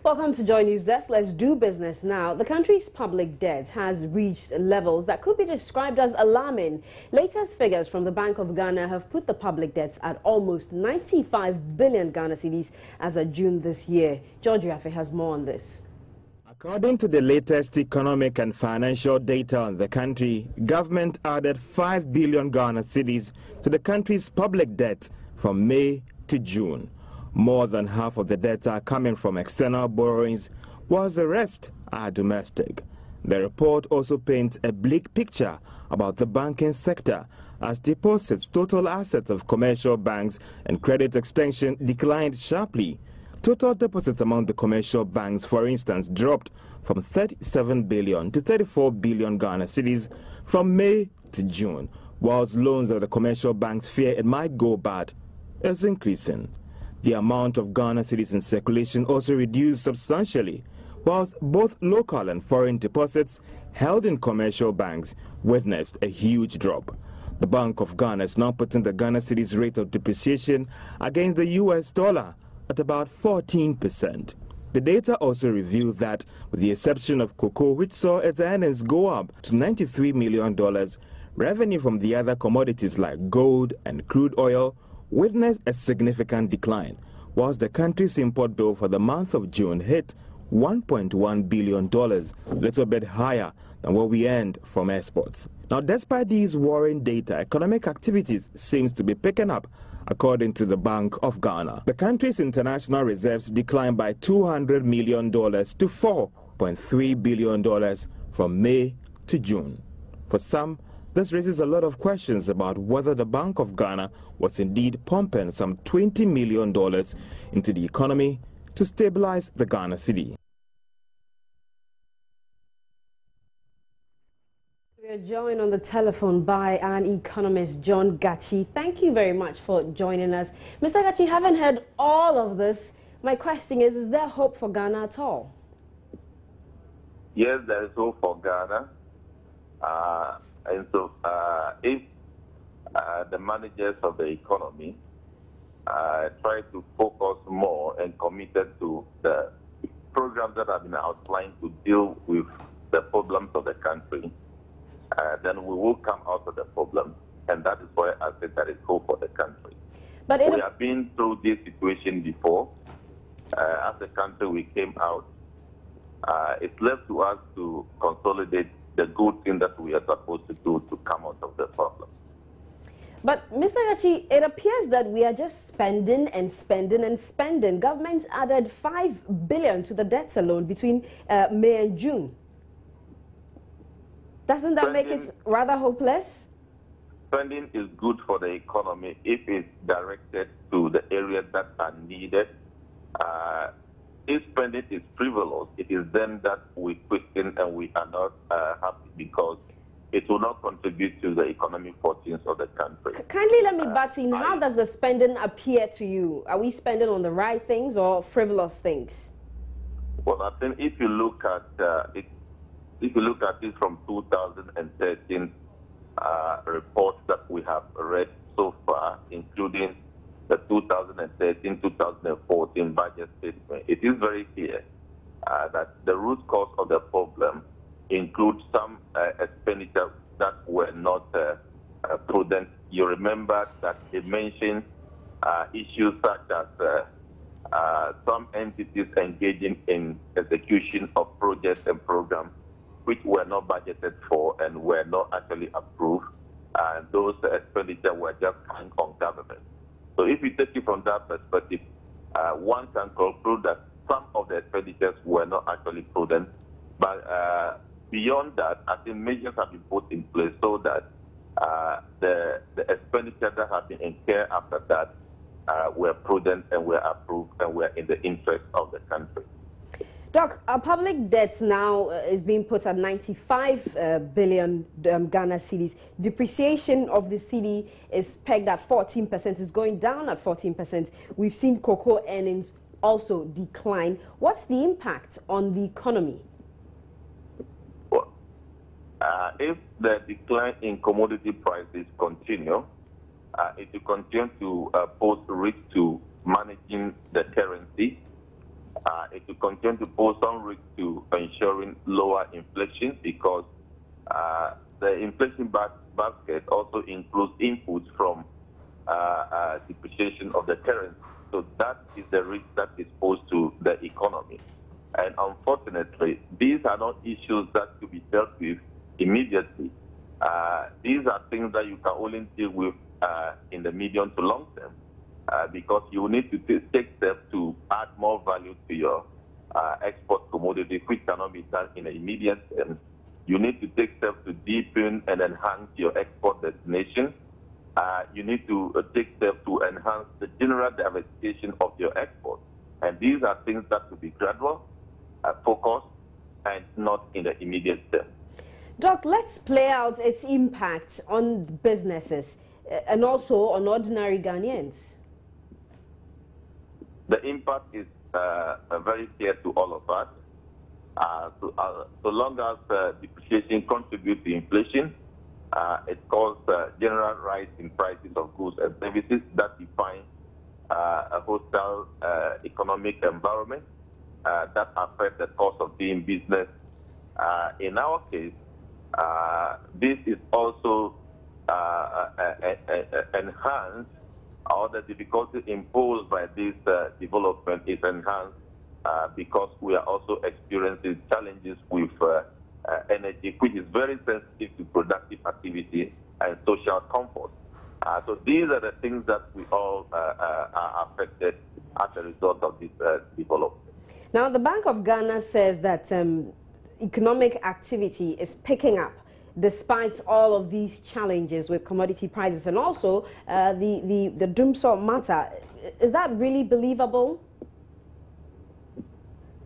Welcome to Joy News Desk. Let's do business now. The country's public debt has reached levels that could be described as alarming. Latest figures from the Bank of Ghana have put the public debts at almost 95 billion Ghana cedis as of June this year. George Yafe has more on this. According to the latest economic and financial data on the country, government added 5 billion Ghana cedis to the country's public debt from May to June. More than half of the debt are coming from external borrowings, whilst the rest are domestic. The report also paints a bleak picture about the banking sector, as deposits, total assets of commercial banks and credit extension declined sharply. Total deposits among the commercial banks, for instance, dropped from 37 billion to 34 billion Ghana cedis from May to June, whilst loans of the commercial banks fear it might go bad is increasing. The amount of Ghana cedis in circulation also reduced substantially, whilst both local and foreign deposits held in commercial banks witnessed a huge drop. The Bank of Ghana is now putting the Ghana cedi's rate of depreciation against the US dollar at about 14%. The data also revealed that, with the exception of cocoa, which saw its earnings go up to $93 million, revenue from the other commodities like gold and crude oil witnessed a significant decline, whilst the country's import bill for the month of June hit $1.1 billion, a little bit higher than what we earned from exports. Now, despite these worrying data, economic activities seems to be picking up, according to the Bank of Ghana. The country's international reserves declined by $200 million to $4.3 billion from May to June. For some, this raises a lot of questions about whether the Bank of Ghana was indeed pumping some $20 million into the economy to stabilize the Ghana cedi. We are joined on the telephone by an economist, John Gatchie. Thank you very much for joining us. Mr. Gatchie, having heard all of this, my question is there hope for Ghana at all? Yes, there is hope for Ghana. And so if the managers of the economy try to focus more and committed to the programs that have been outlined to deal with the problems of the country, then we will come out of the problem. And that is why I said there is hope for the country. But we have been through this situation before. As a country, we came out. It's left to us to consolidate the good thing that we are supposed to do to come out of the problem. But, Mr. Gatchie, it appears that we are just spending and spending and spending. Governments added $5 billion to the debts alone between May and June. Doesn't that make it rather hopeless? Spending is good for the economy if it's directed to the areas that are needed. If spending is frivolous, it is then that we question and we are not happy because it will not contribute to the economic fortunes of the country. Kindly let me butt in. How does the spending appear to you? Are we spending on the right things or frivolous things? Well, I think if you look at it from 2013 reports that we have read so far, including the 2013-2014 budget statement, it is very clear that the root cause of the problem includes some expenditure that were not prudent. You remember that they mentioned issues such as some entities engaging in execution of projects and programs which were not budgeted for and were not actually approved. And those expenditures were just hung on government. So if you take it from that perspective, one can conclude that some of the expenditures were not actually prudent. But beyond that, I think measures have been put in place so that the expenditure that have been incurred after that were prudent and were approved and were in the interest of the country. Doc, our public debt now is being put at 95 billion Ghana cedis. Depreciation of the cedi is pegged at 14%. It's going down at 14%. We've seen cocoa earnings also decline. What's the impact on the economy? Well, if the decline in commodity prices continue, it will continue to pose risk to managing the currency. it will continue to pose some risk to ensuring lower inflation because the inflation basket also includes inputs from depreciation of the currency. So that is the risk that is posed to the economy. And unfortunately, these are not issues that to be dealt with immediately. These are things that you can only deal with in the medium to long term because you need to take steps to add more value to your export commodity, which cannot be done in the immediate term. You need to take steps to deepen and enhance your export destination. You need to take steps to enhance the general diversification of your export. And these are things that will be gradual, focused, and not in the immediate term. Doc, let's play out its impact on businesses and also on ordinary Ghanaians. The impact is very clear to all of us. So long as depreciation contributes to inflation, it causes general rise in prices of goods and services that define a hostile economic environment that affects the cost of doing business. In our case, this is also enhanced, or the difficulty imposed by this development is enhanced because we are also experiencing challenges with energy, which is very sensitive to productive activity and social comfort. So these are the things that we all are affected as a result of this development. Now, the Bank of Ghana says that economic activity is picking up despite all of these challenges with commodity prices and also the Dumsor matter. Is that really believable?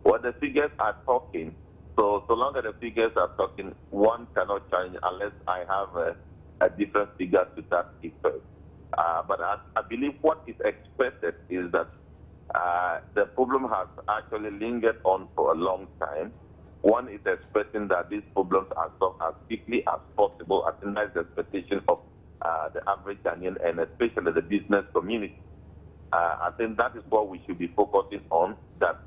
Well, the figures are talking. So long as the figures are talking, one cannot change unless I have a different figure to that effect. But I believe what is expected is that the problem has actually lingered on for a long time. One is expecting that these problems are solved as quickly as possible. I think that's the expectation of the average Ghanaian and especially the business community. I think that is what we should be focusing on, that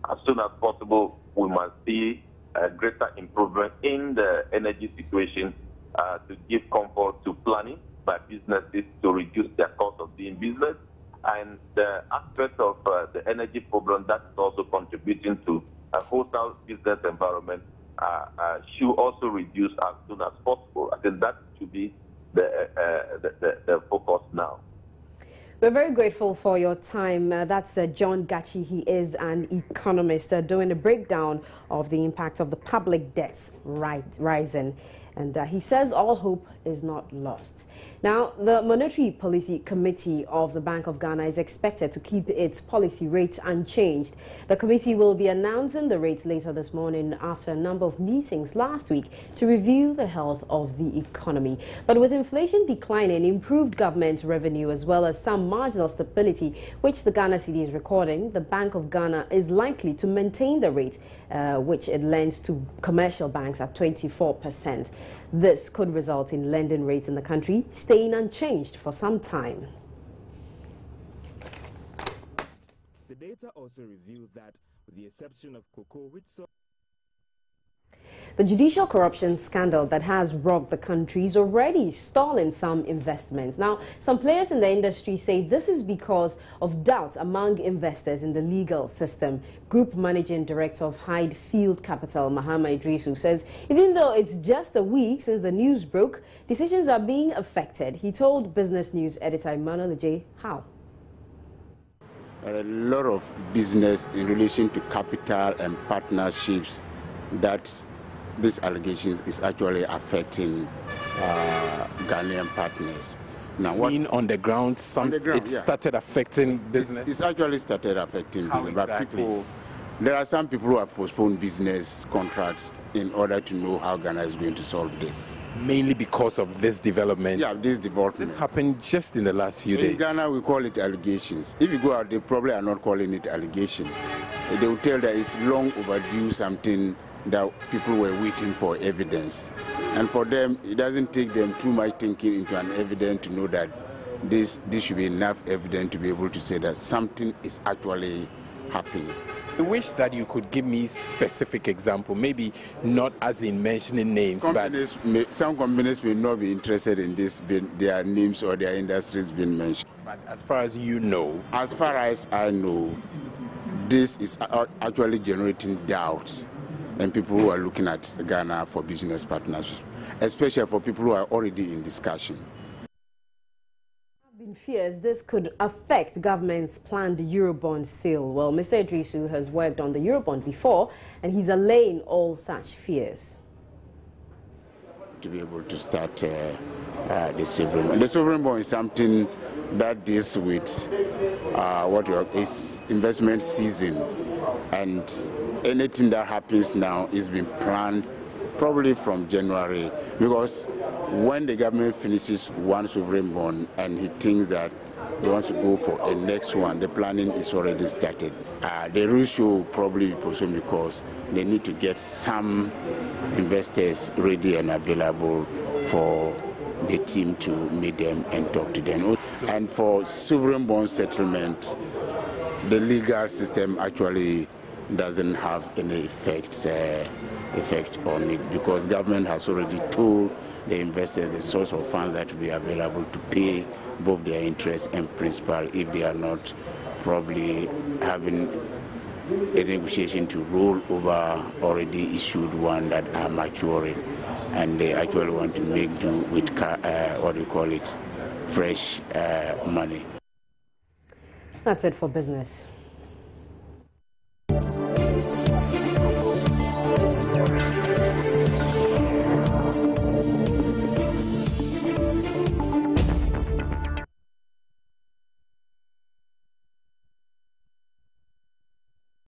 as soon as possible we must see a greater improvement in the energy situation to give comfort to planning by businesses to reduce their cost of doing business. And the aspect of the energy problem that is also contributing to a hostile business environment should also reduce as soon as possible. I think that should be the focus now. We're very grateful for your time. That's John Gachi. He is an economist doing a breakdown of the impact of the public debts rising. And he says all hope is not lost. Now, the Monetary Policy Committee of the Bank of Ghana is expected to keep its policy rates unchanged. The committee will be announcing the rates later this morning after a number of meetings last week to review the health of the economy. But with inflation declining, improved government revenue as well as some marginal stability, which the Ghana cedi is recording, the Bank of Ghana is likely to maintain the rate which it lends to commercial banks at 24%. This could result in lending rates in the country staying unchanged for some time. The data also revealed that, with the exception of cocoa, which saw the judicial corruption scandal that has rocked the country is already stalling some investments. Now, some players in the industry say this is because of doubt among investors in the legal system. Group Managing Director of Hyde Field Capital, Mahama Idrisu, says even though it's just a week since the news broke, decisions are being affected. He told Business News editor Emmanuel J. how. A lot of business in relation to capital and partnerships that these allegations is actually affecting Ghanaian partners. Now, what on the ground, started affecting business. It's actually started affecting How business, exactly? But there are some people who have postponed business contracts in order to know how Ghana is going to solve this. Mainly because of this development. Yeah, this development. This happened just in the last few days. In Ghana, we call it allegations. If you go out, they probably are not calling it allegation. They will tell that it's long overdue, something that people were waiting for evidence. And for them, it doesn't take them too much thinking into an evidence to know that this should be enough evidence to be able to say that something is actually happening. I wish that you could give me specific example, maybe not as in mentioning names, some companies may not be interested in this, their names or their industries being mentioned. But as far as you know? As far as I know, this is actually generating doubts and people who are looking at Ghana for business partnerships, especially for people who are already in discussion. Fears this could affect government's planned Eurobond sale. Well, Mr. Idrisu has worked on the Eurobond before, and he's allaying all such fears. To be able to start the sovereign bond. The sovereign bond is something that deals with is investment season, and anything that happens now is being planned probably from January, because when the government finishes one sovereign bond and he thinks that he wants to go for a next one, the planning is already started. The ratio will probably be postponed because they need to get some investors ready and available for the team to meet them and talk to them. And for sovereign bond settlement, the legal system actually doesn't have any effect on it, because government has already told the investors the source of funds that will be available to pay both their interest and principal if they are not probably having a negotiation to roll over already issued one that are maturing, and they actually want to make do with fresh money. That's it for business.